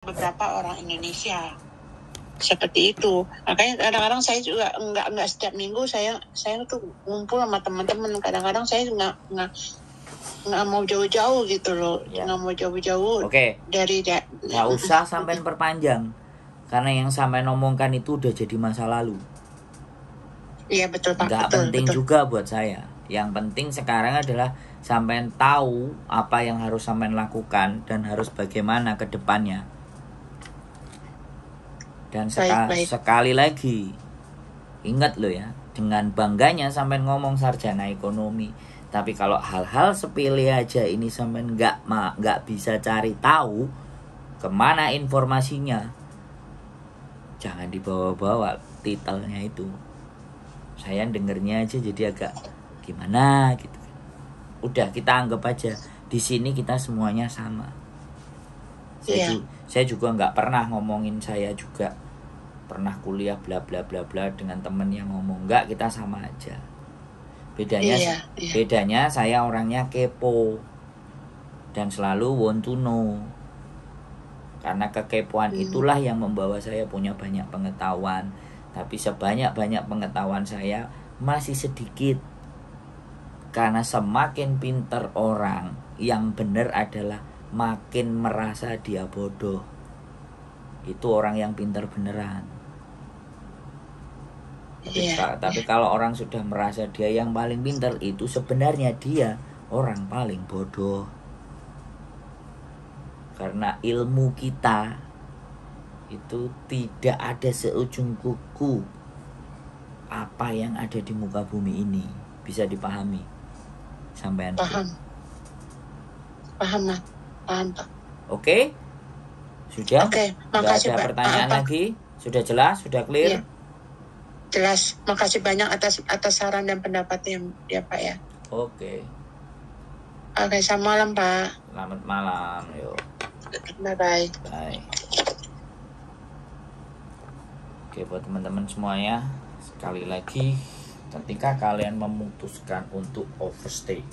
beberapa orang Indonesia seperti itu. Makanya kadang-kadang saya juga nggak setiap minggu saya tuh ngumpul sama teman-teman. Kadang-kadang saya nggak mau jauh-jauh gitu loh, nggak mau jauh-jauh. Oke. Dari nggak usah sampai perpanjang, karena yang sampai ngomongkan itu udah jadi masa lalu. Iya betul Pak. Nggak penting juga buat saya. Yang penting sekarang adalah sampean tahu apa yang harus sampean lakukan dan harus bagaimana ke depannya. Dan sekali lagi ingat lo ya, dengan bangganya sampean ngomong sarjana ekonomi, tapi kalau hal-hal sepele aja ini sampean nggak bisa cari tahu kemana informasinya, jangan dibawa-bawa titelnya itu. Saya dengernya aja jadi agak gimana gitu. Udah, kita anggap aja di sini kita semuanya sama. Saya juga nggak pernah ngomongin saya juga pernah kuliah bla bla bla bla dengan temen yang ngomong, nggak, kita sama aja. Bedanya saya orangnya kepo dan selalu want to know. Karena kekepoan itulah yang membawa saya punya banyak pengetahuan. Tapi sebanyak-banyak pengetahuan saya masih sedikit. Karena semakin pintar orang, yang benar adalah makin merasa dia bodoh. Itu orang yang pintar beneran. Tapi kalau orang sudah merasa dia yang paling pintar, itu sebenarnya dia orang paling bodoh. Karena ilmu kita itu tidak ada seujung kuku apa yang ada di muka bumi ini. Bisa dipahami sampean? Paham Pak. Oke? Sudah? Oke, makasih. Ada pertanyaan lagi? Sudah jelas? Sudah clear? Jelas. Makasih banyak atas saran dan pendapatnya ya Pak ya. Oke, selamat malam Pak. Selamat malam. Yuk. Bye. Oke, buat teman-teman semuanya, sekali lagi, ketika kalian memutuskan untuk overstay,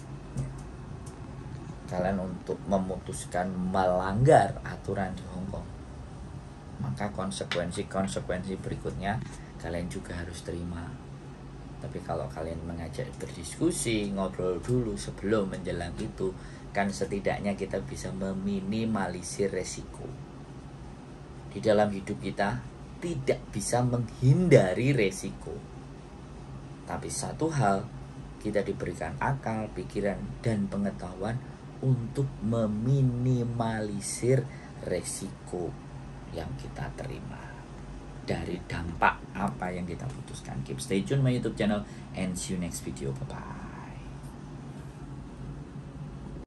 kalian untuk memutuskan melanggar aturan di Hong Kong, maka konsekuensi berikutnya kalian juga harus terima. Tapi kalau kalian mengajak berdiskusi, ngobrol dulu sebelum menjelang itu, kan setidaknya kita bisa meminimalisir resiko. Di dalam hidup kita tidak bisa menghindari resiko. Tapi satu hal, kita diberikan akal, pikiran, dan pengetahuan untuk meminimalisir resiko yang kita terima dari dampak apa yang kita putuskan. Keep stay tune my YouTube channel and see you next video. Bye bye.